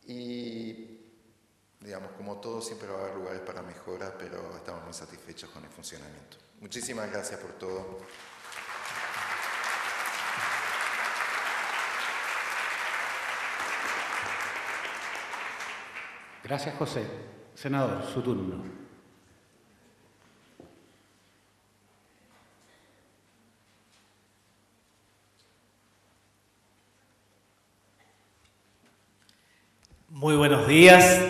Y, digamos, como todo, siempre va a haber lugares para mejora, pero estamos muy satisfechos con el funcionamiento. Muchísimas gracias por todo. Gracias, José. Senador, su turno. Muy buenos días.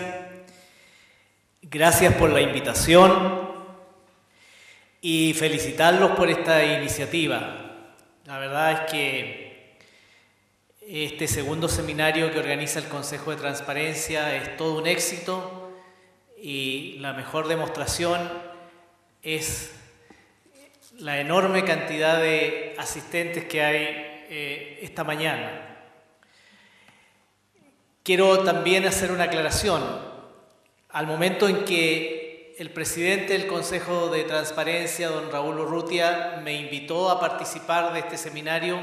Gracias por la invitación y felicitarlos por esta iniciativa. La verdad es que este segundo seminario que organiza el Consejo de Transparencia es todo un éxito y la mejor demostración es la enorme cantidad de asistentes que hay esta mañana. Quiero también hacer una aclaración. Al momento en que el presidente del Consejo de Transparencia, don Raúl Urrutia, me invitó a participar de este seminario,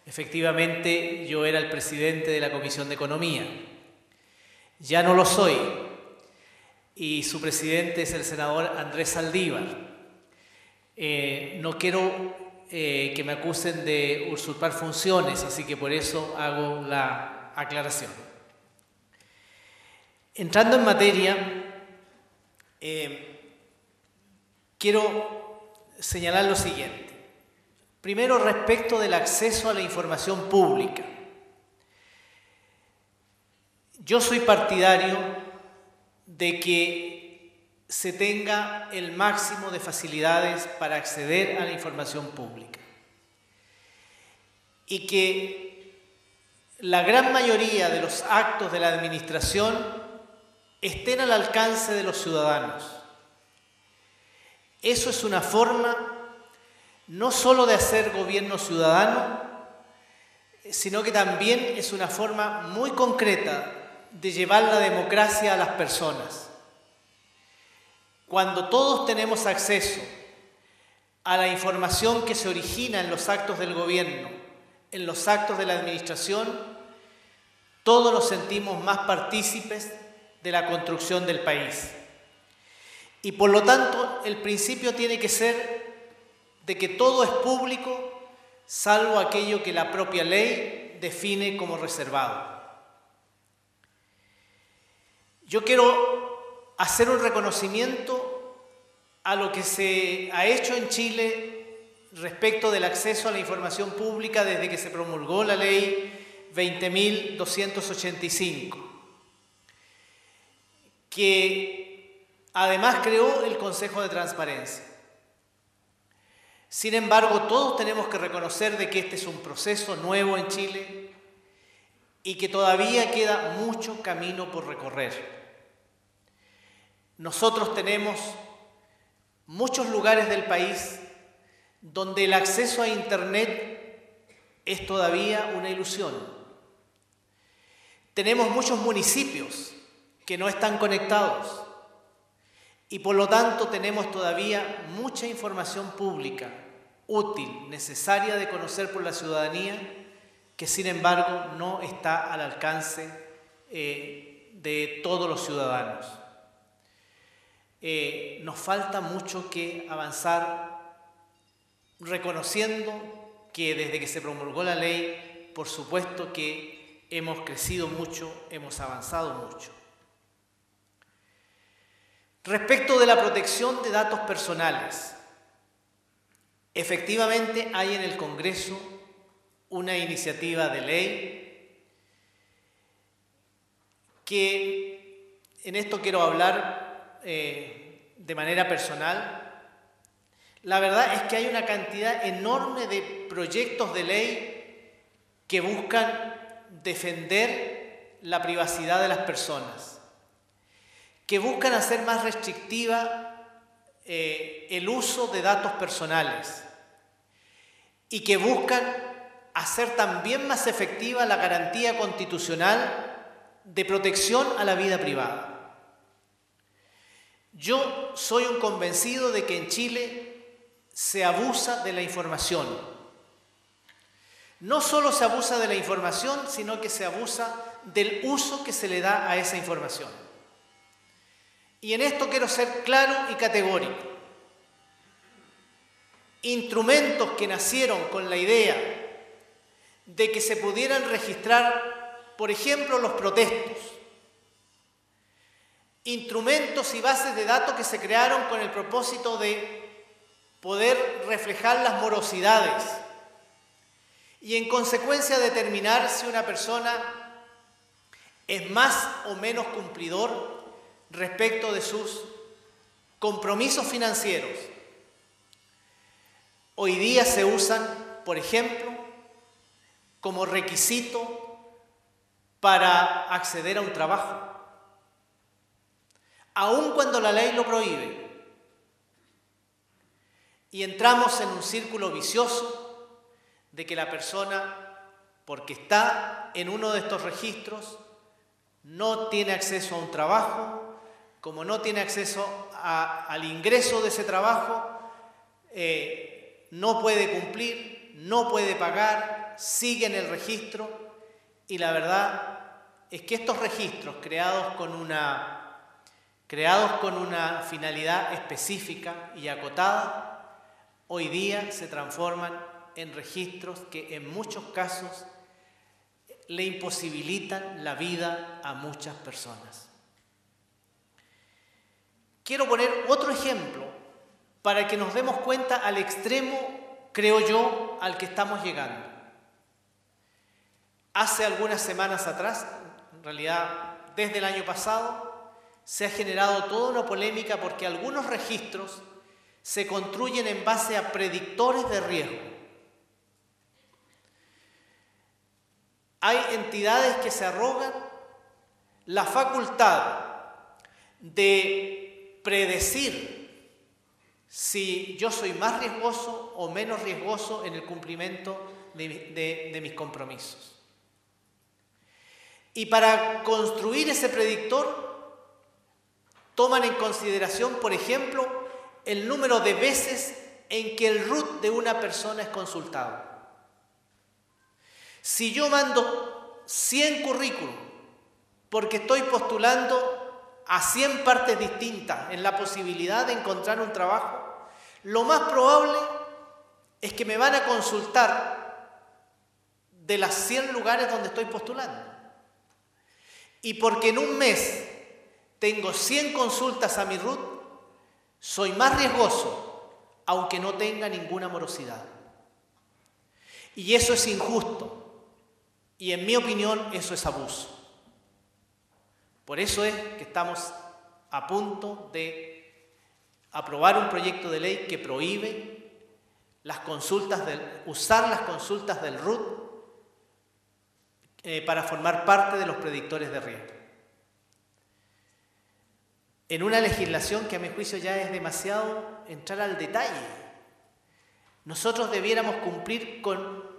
efectivamente yo era el presidente de la Comisión de Economía. Ya no lo soy y su presidente es el senador Andrés Saldívar. No quiero que me acusen de usurpar funciones, así que por eso hago la aclaración. Entrando en materia, quiero señalar lo siguiente. Primero, respecto del acceso a la información pública. Yo soy partidario de que se tenga el máximo de facilidades para acceder a la información pública y que la gran mayoría de los actos de la administración estén al alcance de los ciudadanos. Eso es una forma no solo de hacer gobierno ciudadano, sino que también es una forma muy concreta de llevar la democracia a las personas. Cuando todos tenemos acceso a la información que se origina en los actos del gobierno, en los actos de la administración, todos nos sentimos más partícipes de la construcción del país. Y por lo tanto, el principio tiene que ser de que todo es público, salvo aquello que la propia ley define como reservado. Yo quiero hacer un reconocimiento a lo que se ha hecho en Chile respecto del acceso a la información pública desde que se promulgó la ley 20.285. Que además creó el Consejo de Transparencia. Sin embargo, todos tenemos que reconocer de que este es un proceso nuevo en Chile y que todavía queda mucho camino por recorrer. Nosotros tenemos muchos lugares del país donde el acceso a Internet es todavía una ilusión. Tenemos muchos municipios que no están conectados y por lo tanto tenemos todavía mucha información pública útil, necesaria de conocer por la ciudadanía, que sin embargo no está al alcance de todos los ciudadanos. Nos falta mucho que avanzar, reconociendo que desde que se promulgó la ley, por supuesto que hemos crecido mucho, hemos avanzado mucho. Respecto de la protección de datos personales, efectivamente hay en el Congreso una iniciativa de ley que en esto quiero hablar de manera personal. La verdad es que hay una cantidad enorme de proyectos de ley que buscan defender la privacidad de las personas, que buscan hacer más restrictiva el uso de datos personales y que buscan hacer también más efectiva la garantía constitucional de protección a la vida privada. Yo soy un convencido de que en Chile se abusa de la información. no solo se abusa de la información, sino que se abusa del uso que se le da a esa información. Y en esto quiero ser claro y categórico. Instrumentos que nacieron con la idea de que se pudieran registrar, por ejemplo, los protestos. Instrumentos y bases de datos que se crearon con el propósito de poder reflejar las morosidades y en consecuencia determinar si una persona es más o menos cumplidor respecto de sus compromisos financieros. Hoy día se usan, por ejemplo, como requisito para acceder a un trabajo, aun cuando la ley lo prohíbe. Y entramos en un círculo vicioso de que la persona, porque está en uno de estos registros, no tiene acceso a un trabajo. Como no tiene acceso al ingreso de ese trabajo, no puede cumplir, no puede pagar, sigue en el registro. Y la verdad es que estos registros creados con una finalidad específica y acotada, hoy día se transforman en registros que en muchos casos le imposibilitan la vida a muchas personas. Quiero poner otro ejemplo para que nos demos cuenta al extremo, creo yo, al que estamos llegando. Hace algunas semanas atrás, en realidad desde el año pasado, se ha generado toda una polémica porque algunos registros se construyen en base a predictores de riesgo. Hay entidades que se arrogan la facultad de predecir si yo soy más riesgoso o menos riesgoso en el cumplimiento de mis compromisos. Y para construir ese predictor, toman en consideración, por ejemplo, el número de veces en que el RUT de una persona es consultado. Si yo mando 100 currículum porque estoy postulando a 100 partes distintas en la posibilidad de encontrar un trabajo, lo más probable es que me van a consultar de las 100 lugares donde estoy postulando. Y porque en un mes tengo 100 consultas a mi RUT, soy más riesgoso, aunque no tenga ninguna morosidad. Y eso es injusto. Y en mi opinión, eso es abuso. Por eso es que estamos a punto de aprobar un proyecto de ley que prohíbe usar las consultas del RUT para formar parte de los predictores de riesgo. En una legislación que a mi juicio ya es demasiado entrar al detalle. Nosotros debiéramos cumplir con,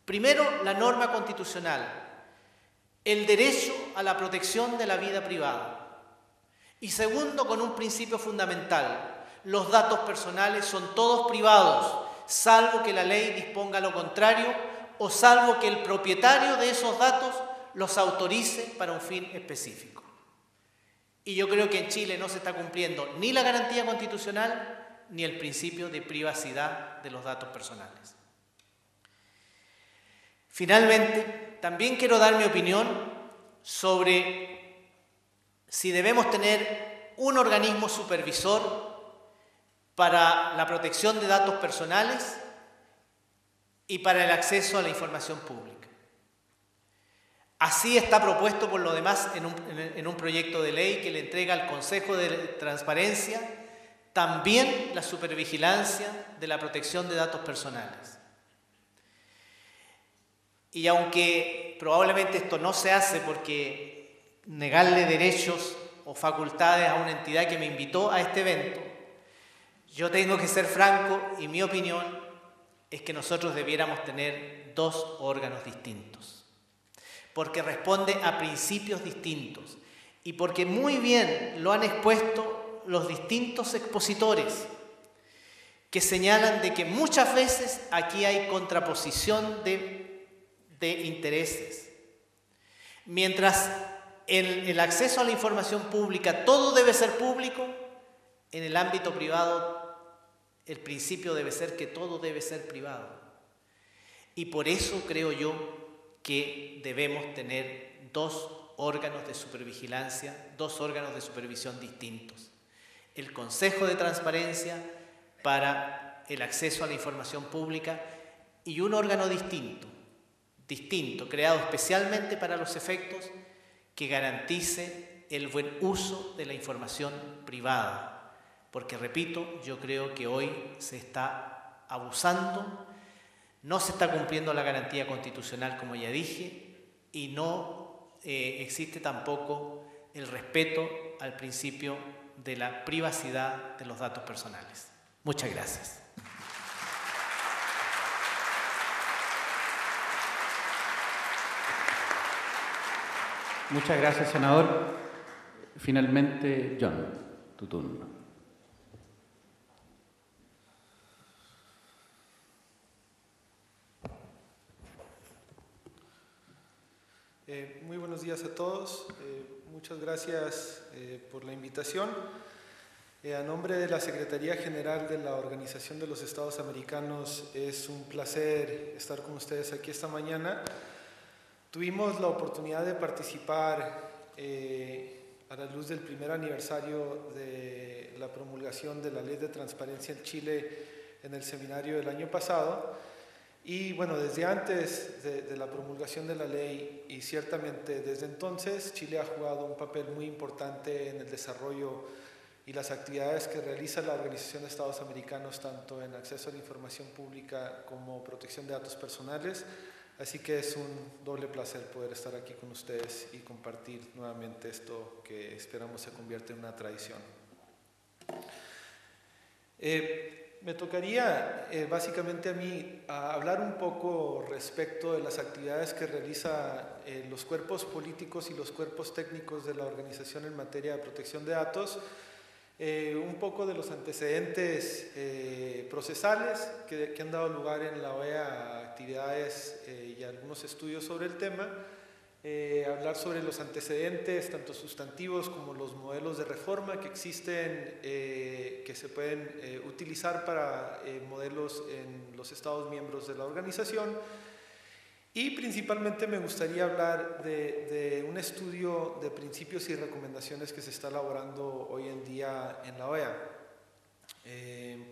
primero, la norma constitucional, el derecho a la protección de la vida privada. Y segundo, con un principio fundamental: los datos personales son todos privados, salvo que la ley disponga lo contrario o salvo que el propietario de esos datos los autorice para un fin específico. Y yo creo que en Chile no se está cumpliendo ni la garantía constitucional ni el principio de privacidad de los datos personales. Finalmente, también quiero dar mi opinión sobre si debemos tener un organismo supervisor para la protección de datos personales y para el acceso a la información pública. Así está propuesto por lo demás en un proyecto de ley que le entrega al Consejo de Transparencia también la supervigilancia de la protección de datos personales. Y aunque probablemente esto no se hace porque negarle derechos o facultades a una entidad que me invitó a este evento, yo tengo que ser franco y mi opinión es que nosotros debiéramos tener dos órganos distintos, porque responde a principios distintos y porque muy bien lo han expuesto los distintos expositores que señalan de que muchas veces aquí hay contraposición de de intereses. Mientras en el acceso a la información pública todo debe ser público, en el ámbito privado el principio debe ser que todo debe ser privado. Y por eso creo yo que debemos tener dos órganos de supervigilancia, dos órganos de supervisión distintos. El Consejo de Transparencia para el acceso a la información pública y un órgano distinto, creado especialmente para los efectos que garantice el buen uso de la información privada. Porque, repito, yo creo que hoy se está abusando, no se está cumpliendo la garantía constitucional, como ya dije, y no existe tampoco el respeto al principio de la privacidad de los datos personales. Muchas gracias. Muchas gracias, senador. Finalmente, John, tu turno. Muy buenos días a todos. Muchas gracias por la invitación. A nombre de la Secretaría General de la Organización de los Estados Americanos, es un placer estar con ustedes aquí esta mañana. Tuvimos la oportunidad de participar a la luz del primer aniversario de la promulgación de la Ley de Transparencia en Chile en el seminario del año pasado. Y bueno, desde antes de la promulgación de la ley y ciertamente desde entonces, Chile ha jugado un papel muy importante en el desarrollo y las actividades que realiza la Organización de Estados Americanos, tanto en acceso a la información pública como protección de datos personales. Así que es un doble placer poder estar aquí con ustedes y compartir nuevamente esto que esperamos se convierta en una tradición. Me tocaría básicamente a mí hablar un poco respecto de las actividades que realizan los cuerpos políticos y los cuerpos técnicos de la organización en materia de protección de datos, un poco de los antecedentes procesales que han dado lugar en la OEA a actividades y algunos estudios sobre el tema, hablar sobre los antecedentes, tanto sustantivos como los modelos de reforma que existen, que se pueden utilizar para modelos en los Estados miembros de la organización. Y principalmente me gustaría hablar de un estudio de principios y recomendaciones que se está elaborando hoy en día en la OEA.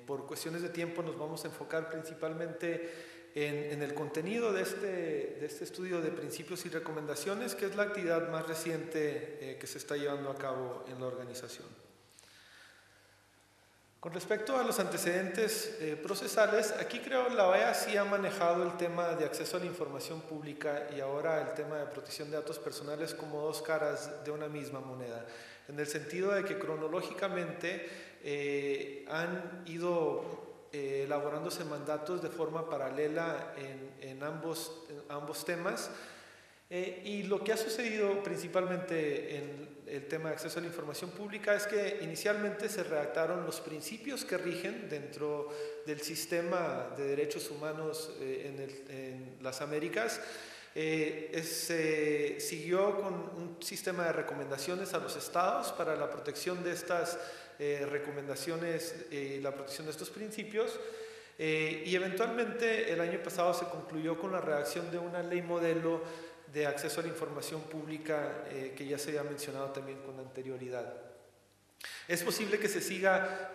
Por cuestiones de tiempo nos vamos a enfocar principalmente en el contenido de este estudio de principios y recomendaciones, que es la actividad más reciente que se está llevando a cabo en la organización. Con respecto a los antecedentes procesales, aquí creo la OEA sí ha manejado el tema de acceso a la información pública y ahora el tema de protección de datos personales como dos caras de una misma moneda, en el sentido de que cronológicamente han ido elaborándose mandatos de forma paralela en ambos temas. Y lo que ha sucedido principalmente en el tema de acceso a la información pública es que inicialmente se redactaron los principios que rigen dentro del sistema de derechos humanos en las Américas. Se siguió con un sistema de recomendaciones a los estados para la protección de estas recomendaciones y la protección de estos principios. Y eventualmente el año pasado se concluyó con la redacción de una ley modelo de acceso a la información pública que ya se había mencionado también con anterioridad. Es posible que se siga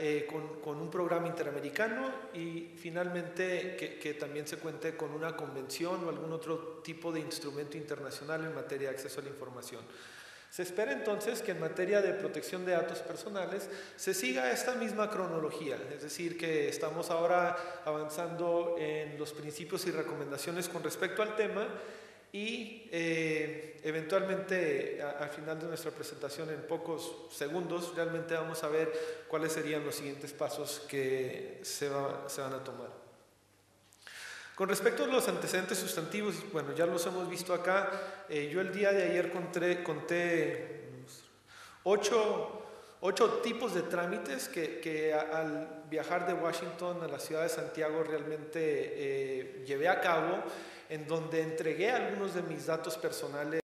con un programa interamericano y finalmente que también se cuente con una convención o algún otro tipo de instrumento internacional en materia de acceso a la información. Se espera entonces que en materia de protección de datos personales se siga esta misma cronología, es decir, que estamos ahora avanzando en los principios y recomendaciones con respecto al tema y eventualmente al final de nuestra presentación, en pocos segundos, realmente vamos a ver cuáles serían los siguientes pasos que se van a tomar. Con respecto a los antecedentes sustantivos, bueno, ya los hemos visto acá. Yo el día de ayer conté 8 tipos de trámites que al viajar de Washington a la ciudad de Santiago realmente llevé a cabo en donde entregué algunos de mis datos personales